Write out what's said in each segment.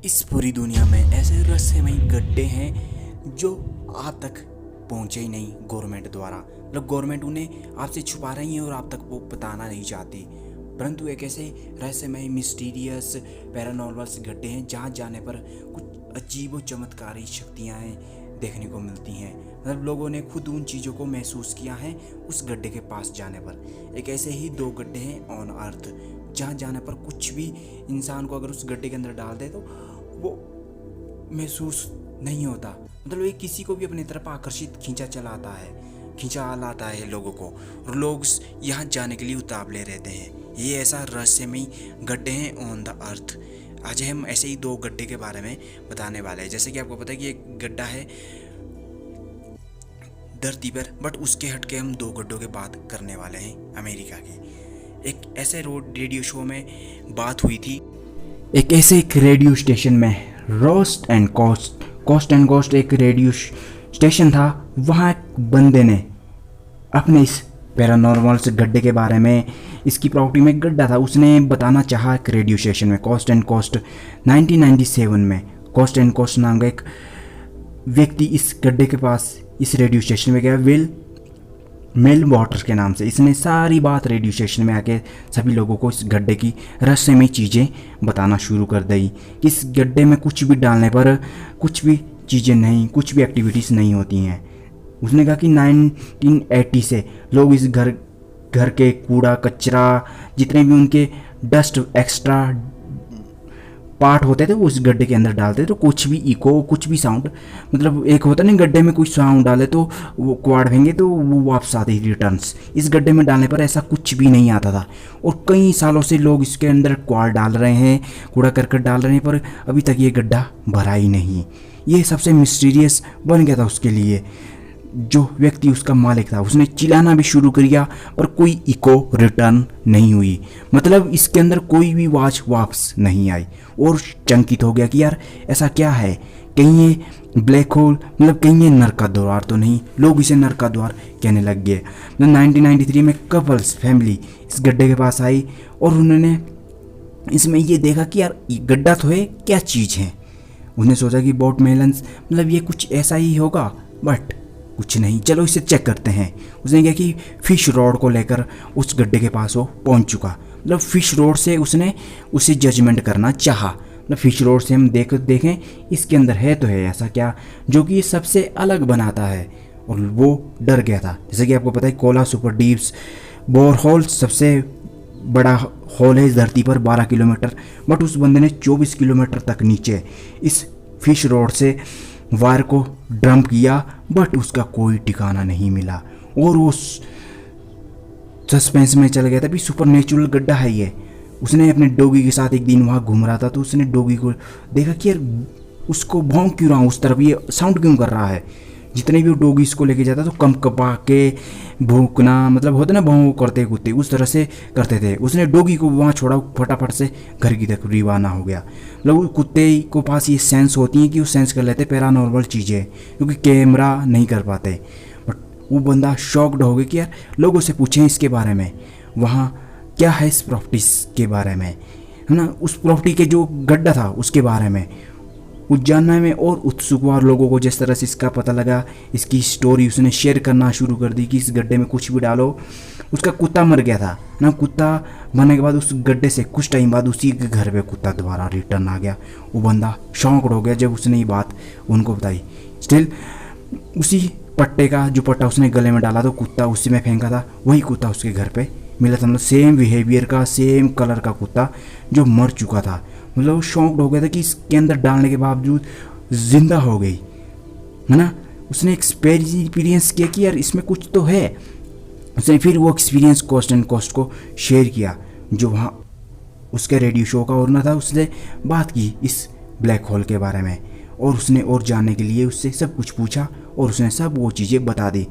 इस पूरी दुनिया में ऐसे रहस्यमय गड्ढे हैं जो आप तक पहुंचे ही नहीं गवर्नमेंट द्वारा। मतलब गवर्नमेंट उन्हें आपसे छुपा रही है और आप तक वो बताना नहीं चाहती, परंतु एक ऐसे रहस्यमय मिस्टीरियस पैरानॉर्मल्स गड्ढे हैं जहाँ जाने पर कुछ अजीब व चमत्कारी शक्तियाँ देखने को मिलती हैं। मतलब लोगों ने खुद उन चीज़ों को महसूस किया है उस गड्ढे के पास जाने पर। एक ऐसे ही दो गड्ढे हैं ऑन अर्थ जहाँ जाने पर कुछ भी इंसान को अगर उस गड्ढे के अंदर डाल दे तो वो महसूस नहीं होता। मतलब ये किसी को भी अपनी तरफ आकर्षित खींचा लाता है लोगों को, और लोग यहाँ जाने के लिए उतावले रहते हैं। ये ऐसा रहस्यमय गड्ढे हैं ऑन द अर्थ। आज हम ऐसे ही दो गड्ढे के बारे में बताने वाले हैं। जैसे कि आपको पता है कि एक गड्ढा है धरती पर, बट उसके हटके हम दो गड्ढों की बात करने वाले हैं अमेरिका की। एक ऐसे रेडियो शो में बात हुई थी, एक रेडियो स्टेशन में रोस्ट एंड कॉस्ट एक रेडियो स्टेशन था। वहाँ एक बंदे ने अपने इस पैरानॉर्मल्स गड्ढे के बारे में, इसकी प्रॉपर्टी में गड्ढा था, उसने बताना चाहा एक रेडियो स्टेशन में। कॉस्ट 1997 में कॉस्ट नाम का एक व्यक्ति इस गड्ढे के पास इस रेडियो स्टेशन में गया, मेल वाटर के नाम से। इसने सारी बात रेडियो स्टेशन में आके सभी लोगों को इस गड्ढे की रहस्यमय चीज़ें बताना शुरू कर दी कि इस गड्ढे में कुछ भी डालने पर कुछ भी चीज़ें नहीं, कुछ भी एक्टिविटीज़ नहीं होती हैं। उसने कहा कि 1980 से लोग इस घर के कूड़ा कचरा जितने भी उनके डस्ट एक्स्ट्रा पार्ट होते थे वो उस गड्ढे के अंदर डालते थे, तो कुछ भी इको, कुछ भी साउंड, मतलब एक होता नहीं गड्ढे में कुछ साउंड डाले तो वो क्वाड भेंगे तो वो वापस आते ही रिटर्न्स। इस गड्ढे में डालने पर ऐसा कुछ भी नहीं आता था, और कई सालों से लोग इसके अंदर क्वाड डाल रहे हैं, कूड़ा करकट डाल रहे हैं, पर अभी तक ये गड्ढा भरा ही नहीं। ये सबसे मिस्टीरियस बन गया था उसके लिए। जो व्यक्ति उसका मालिक था उसने चिल्लाना भी शुरू किया पर कोई इको रिटर्न नहीं हुई। मतलब इसके अंदर कोई भी आवाज वापस नहीं आई, और चंकित हो गया कि यार ऐसा क्या है, कहीं ये ब्लैक होल, मतलब कहीं ये नरक का द्वार तो नहीं। लोग इसे नरक का द्वार कहने लग गए। 1993 में कपल्स फैमिली इस गड्ढे के पास आई और उन्होंने इसमें ये देखा कि यार ये गड्ढा तो है, क्या चीज़ है। उन्हें सोचा कि बोट मेलन्स, मतलब ये कुछ ऐसा ही होगा, बट कुछ नहीं, चलो इसे चेक करते हैं। उसने कहा कि फिश रॉड को लेकर उस गड्ढे के पास वो पहुंच चुका। मतलब फिश रॉड से उसने उसे जजमेंट करना चाहा। मतलब फिश रॉड से हम देखें इसके अंदर है तो है ऐसा क्या जो कि सबसे अलग बनाता है, और वो डर गया था। जैसे कि आपको पता है कोला सुपर डीप्स बोरहोल सबसे बड़ा होल है इस धरती पर 12 किलोमीटर, बट उस बंदे ने 24 किलोमीटर तक नीचे इस फिश रॉड से वायर को डंप किया, बट उसका कोई ठिकाना नहीं मिला, और वो सस्पेंस में चल गया था भी सुपर नेचुरल गड्ढा है ये। उसने अपने डॉगी के साथ एक दिन वहाँ घूम रहा था, तो उसने डॉगी को देखा कि यार उसको भौंक क्यों रहा हूँ उस तरफ, ये साउंड क्यों कर रहा है। जितने भी वो डॉगी इसको लेके जाता तो कम कपा के भौंकना, मतलब होता ना भौंक करते कुत्ते, उस तरह से करते थे। उसने डॉगी को वहाँ छोड़ा, फटाफट से घर की तरफ रवाना हो गया। मतलब कुत्ते को पास ये सेंस होती है कि वो सेंस कर लेते पैरानॉर्मल चीज़ें, क्योंकि कैमरा नहीं कर पाते। बट वो बंदा शॉक्ड हो गया कि यार लोगों से पूछें इसके बारे में, वहाँ क्या है इस प्रॉपर्टीज के बारे में, है ना, उस प्रॉपर्टी के जो गड्ढा था उसके बारे में वो जानने में और उत्सुक हुआ। लोगों को जिस तरह से इसका पता लगा, इसकी स्टोरी उसने शेयर करना शुरू कर दी कि इस गड्ढे में कुछ भी डालो। उसका कुत्ता मर गया था ना, कुत्ता मरने के बाद उस गड्ढे से कुछ टाइम बाद उसी के घर पे कुत्ता दोबारा रिटर्न आ गया। वो बंदा शॉक्ड हो गया जब उसने ये बात उनको बताई। स्टिल उसी पट्टे का जो पट्टा उसने गले में डाला तो कुत्ता उसी में फेंका था, वही कुत्ता उसके घर पे मिला था। मतलब सेम बिहेवियर का, सेम कलर का कुत्ता जो मर चुका था। मतलब वो शॉक्ड हो गया था कि इसके अंदर डालने के बावजूद जिंदा हो गई, है ना। उसने एक्सपीरियंस किया कि यार इसमें कुछ तो है। उसने फिर वो एक्सपीरियंस कॉस्ट को शेयर किया, जो वहाँ उसके रेडियो शो का ओनर था। उसने बात की इस ब्लैक होल के बारे में, और उसने और जानने के लिए उससे सब कुछ पूछा, और उसने सब वो चीज़ें बता दी।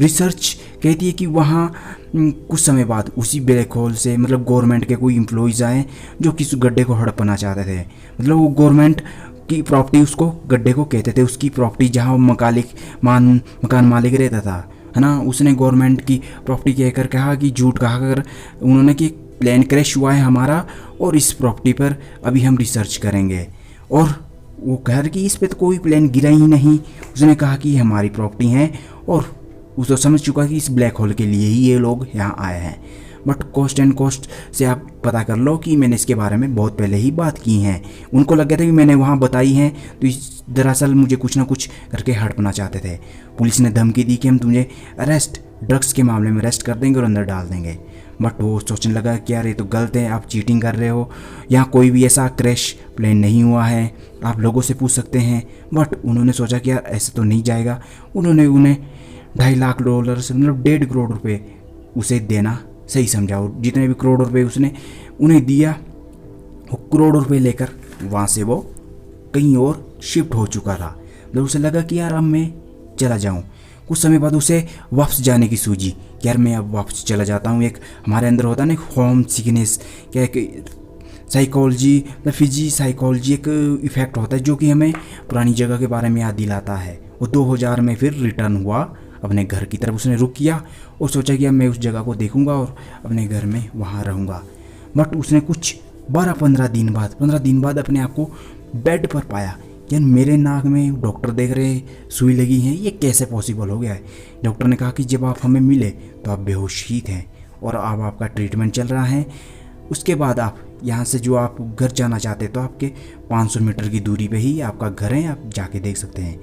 रिसर्च कहती है कि वहाँ कुछ समय बाद उसी ब्लैक होल से, मतलब गवर्नमेंट के कोई एम्प्लॉयज़ आए जो कि उस गड्ढे को हड़पना चाहते थे। मतलब वो गवर्नमेंट की प्रॉपर्टी उसको गड्ढे को कहते थे, उसकी प्रॉपर्टी जहाँ मकान मालिक रहता था, है ना। उसने गवर्नमेंट की प्रॉपर्टी कहकर कहा कि झूठ कहा कर उन्होंने कि प्लेन क्रैश हुआ है हमारा, और इस प्रॉपर्टी पर अभी हम रिसर्च करेंगे। और वो कह रहा कि इस पे तो कोई प्लेन गिरा ही नहीं। उसने कहा कि ये हमारी प्रॉपर्टी है और वो तो समझ चुका कि इस ब्लैक होल के लिए ही ये लोग यहाँ आए हैं। बट कॉस्ट एंड कॉस्ट से आप पता कर लो कि मैंने इसके बारे में बहुत पहले ही बात की हैं। उनको लग गया था कि मैंने वहाँ बताई हैं, तो दरअसल मुझे कुछ ना कुछ करके हड़पना चाहते थे। पुलिस ने धमकी दी कि हम तुझे ड्रग्स के मामले में अरेस्ट कर देंगे और अंदर डाल देंगे। बट वो सोचने लगा कि यार ये तो गलत है, आप चीटिंग कर रहे हो, यहाँ कोई भी ऐसा क्रैश प्लेन नहीं हुआ है, आप लोगों से पूछ सकते हैं। बट उन्होंने सोचा कि यार ऐसे तो नहीं जाएगा। उन्होंने उन्हें $2.5 लाख मतलब 1.5 करोड़ रुपये उसे देना सही समझा। और जितने भी करोड़ रुपए उसने उन्हें दिया, वो करोड़ रुपए लेकर वहाँ से वो कहीं और शिफ्ट हो चुका था। मतलब उसे लगा कि यार अब मैं चला जाऊँ। कुछ समय बाद उसे वापस जाने की सूझी कि यार मैं अब वापस चला जाता हूँ। एक हमारे अंदर होता है ना होम सिकनेस, क्या एक साइकोलॉजी फिजी साइकोलॉजी एक इफ़ेक्ट होता है जो कि हमें पुरानी जगह के बारे में याद दिलाता है। वो 2000 में फिर रिटर्न हुआ अपने घर की तरफ। उसने रुक किया और सोचा कि अब मैं उस जगह को देखूंगा और अपने घर में वहाँ रहूँगा। बट उसने कुछ 15 दिन बाद अपने आप को बेड पर पाया। यार मेरे नाक में डॉक्टर देख रहे सुई लगी है, ये कैसे पॉसिबल हो गया है। डॉक्टर ने कहा कि जब आप हमें मिले तो आप बेहोश ही थे और अब आपका ट्रीटमेंट चल रहा है। उसके बाद आप यहाँ से जो आप घर जाना चाहते तो आपके 500 मीटर की दूरी पे ही आपका घर है, आप जाके देख सकते हैं।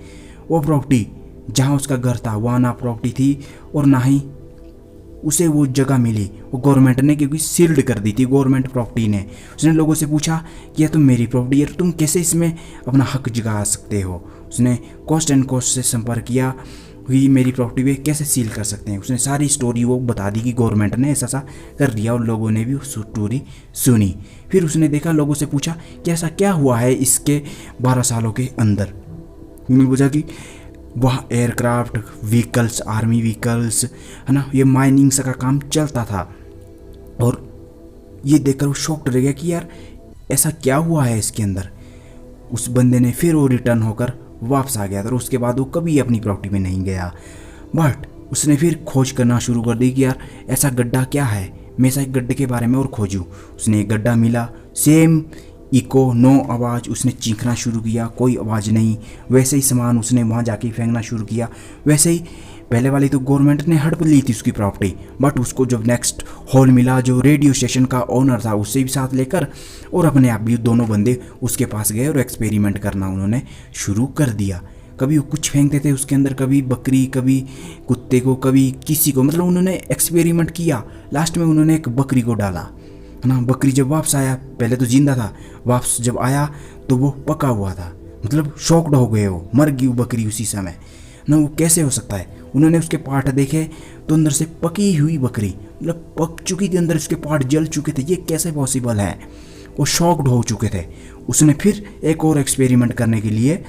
वो प्रॉपर्टी जहाँ उसका घर था वहाँ ना प्रॉपर्टी थी और ना ही उसे वो जगह मिली। वो गवर्नमेंट ने क्योंकि सील्ड कर दी थी गवर्नमेंट प्रॉपर्टी ने। उसने लोगों से पूछा कि यह तो मेरी प्रॉपर्टी है, तुम कैसे इसमें अपना हक जगा सकते हो। उसने कॉस्ट एंड कॉस्ट से संपर्क किया कि मेरी प्रॉपर्टी पे कैसे सील कर सकते हैं। उसने सारी स्टोरी वो बता दी कि गवर्नमेंट ने ऐसा कर दिया और लोगों ने भी उस स्टोरी सुनी। फिर उसने देखा, लोगों से पूछा कि ऐसा क्या हुआ है इसके 12 सालों के अंदर। उन्होंने पूछा कि वहाँ एयरक्राफ्ट व्हीकल्स, आर्मी व्हीकल्स है ना, ये माइनिंग का काम चलता था। और ये देखकर वो शॉक्ड रह गया कि यार ऐसा क्या हुआ है इसके अंदर। उस बंदे ने फिर वो रिटर्न होकर वापस आ गया था और उसके बाद वो कभी अपनी प्रॉपर्टी में नहीं गया। बट उसने फिर खोज करना शुरू कर दी कि यार ऐसा गड्ढा क्या है, मैं ऐसा एक गड्ढे के बारे में और खोजूं। उसने एक गड्ढा मिला, सेम इको, नो आवाज़। उसने चीखना शुरू किया, कोई आवाज़ नहीं। वैसे ही सामान उसने वहाँ जाके फेंकना शुरू किया। वैसे ही पहले वाली तो गवर्नमेंट ने हड़प ली थी उसकी प्रॉपर्टी, बट उसको जब नेक्स्ट हॉल मिला जो रेडियो स्टेशन का ओनर था उससे भी साथ लेकर और अपने आप भी दोनों बंदे उसके पास गए और एक्सपेरिमेंट करना उन्होंने शुरू कर दिया। कभी वो कुछ फेंकते थे उसके अंदर, कभी बकरी, कभी कुत्ते को, कभी किसी को, मतलब उन्होंने एक्सपेरिमेंट किया। लास्ट में उन्होंने एक बकरी को डाला है ना। बकरी जब वापस आया, पहले तो जिंदा था, वापस जब आया तो वो पका हुआ था। मतलब शॉक्ड हो गए, वो मर गई वो बकरी उसी समय ना। वो कैसे हो सकता है। उन्होंने उसके पार्ट देखे तो अंदर से पकी हुई बकरी, मतलब पक चुकी थी, अंदर उसके पार्ट जल चुके थे। ये कैसे पॉसिबल है। वो शॉक्ड हो चुके थे। उसने फिर एक और एक्सपेरिमेंट करने के लिए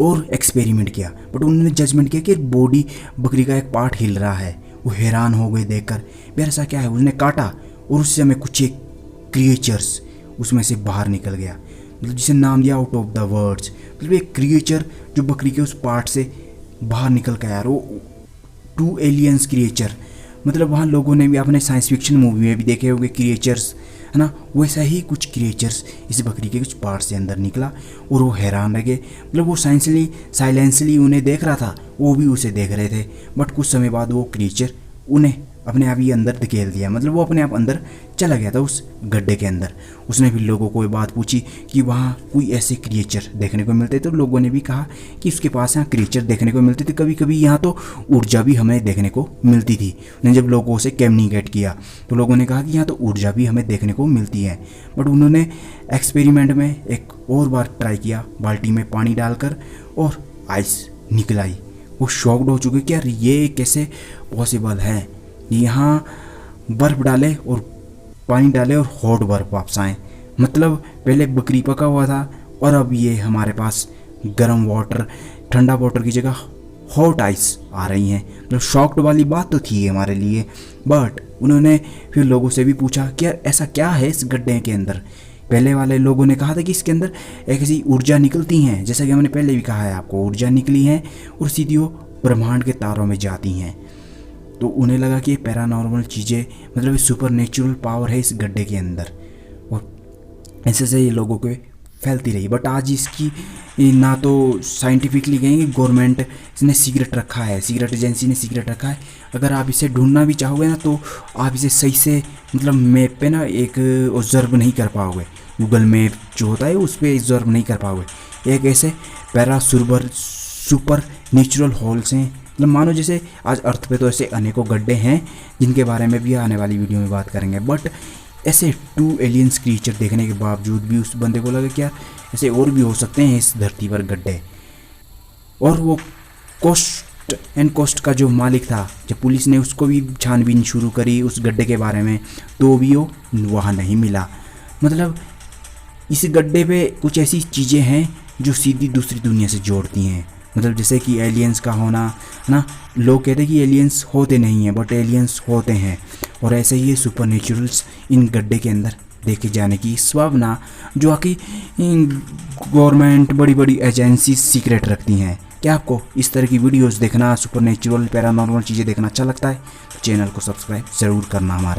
और एक्सपेरिमेंट किया, बट उन्होंने जजमेंट किया कि बॉडी बकरी का एक पार्ट हिल रहा है। वो हैरान हो गए देखकर, यार ऐसा क्या है। उसने काटा और उस समय कुछ एक क्रिएचर्स उसमें से बाहर निकल गया, मतलब जिसे नाम दिया आउट ऑफ द वर्ड्स। मतलब एक क्रिएचर जो बकरी के उस पार्ट से बाहर निकल के आया। वो 2 एलियंस क्रिएचर, मतलब वहाँ लोगों ने भी अपने साइंस फिक्शन मूवी में भी देखे होंगे क्रिएचर्स है ना। वैसा ही कुछ क्रिएचर्स इस बकरी के कुछ पार्ट से अंदर निकला और वो हैरान रह गए। मतलब वो साइलेंसली उन्हें देख रहा था, वो भी उसे देख रहे थे। बट कुछ समय बाद वो क्रिएचर उन्हें अपने आप ही अंदर धकेल दिया, मतलब वो अपने आप अंदर चला गया था उस गड्ढे के अंदर। उसने भी लोगों को ये बात पूछी कि वहाँ कोई ऐसे क्रिएचर देखने को मिलते, तो लोगों ने भी कहा कि उसके पास यहाँ क्रिएचर देखने को मिलते थे। कभी कभी यहाँ तो ऊर्जा भी हमें देखने को मिलती थी। उन्होंने जब लोगों से कम्युनिकेट किया तो लोगों ने कहा कि यहाँ तो ऊर्जा भी हमें देखने को मिलती है। बट उन्होंने एक्सपेरिमेंट में एक और बार ट्राई किया, बाल्टी में पानी डालकर और आइस निकल आई। वो शॉक्ड हो चुके कि यार ये कैसे पॉसिबल है। यहाँ बर्फ़ डाले और पानी डाले और हॉट बर्फ़ वापस आए। मतलब पहले बकरी पका हुआ था और अब ये हमारे पास गर्म वाटर, ठंडा वाटर की जगह हॉट आइस आ रही हैं। मतलब शॉक्ड वाली बात तो थी हमारे लिए। बट उन्होंने फिर लोगों से भी पूछा कि यार ऐसा क्या है इस गड्ढे के अंदर। पहले वाले लोगों ने कहा था कि इसके अंदर एक ऐसी ऊर्जा निकलती हैं, जैसा कि हमने पहले भी कहा है आपको, ऊर्जा निकली है और सीधी वो ब्रह्मांड के तारों में जाती हैं। तो उन्हें लगा कि ये पैरानॉर्मल चीज़ें, मतलब सुपर नेचुरल पावर है इस गड्ढे के अंदर। और ऐसे से ये लोगों के फैलती रही। बट आज इसकी ना तो साइंटिफिकली कहेंगे गवर्नमेंट ने सीक्रेट रखा है, सीक्रेट एजेंसी ने सीक्रेट रखा है। अगर आप इसे ढूंढना भी चाहोगे ना तो आप इसे सही से मतलब मैप पे ना एक ऑब्जर्व नहीं कर पाओगे, गूगल मैप जो होता है उस पर ऑब्जर्व नहीं कर पाओगे। एक ऐसे सुपर नेचुरल होल्स हैं, मतलब मानो जैसे आज अर्थ पे तो ऐसे अनेकों गड्ढे हैं जिनके बारे में भी आने वाली वीडियो में बात करेंगे। बट ऐसे 2 एलियंस क्रीचर देखने के बावजूद भी उस बंदे को लगा क्या ऐसे और भी हो सकते हैं इस धरती पर गड्ढे। और वो कोस्ट का जो मालिक था, जब पुलिस ने उसको भी छानबीन शुरू करी उस गड्ढे के बारे में तो भी वो वहाँ नहीं मिला। मतलब इस गड्ढे पे कुछ ऐसी चीज़ें हैं जो सीधी दूसरी दुनिया से जोड़ती हैं। मतलब जैसे कि एलियंस का होना ना, लोग कहते हैं कि एलियंस होते नहीं हैं बट एलियंस होते हैं। और ऐसे ही सुपर नेचुरल्स इन गड्ढे के अंदर देखे जाने की संभावना जो आकि गवर्नमेंट बड़ी बड़ी एजेंसी सीक्रेट रखती हैं। क्या आपको इस तरह की वीडियोस देखना, सुपर नेचुरल पैरानॉर्मल चीज़ें देखना अच्छा लगता है तो चैनल को सब्सक्राइब ज़रूर करना हमारा।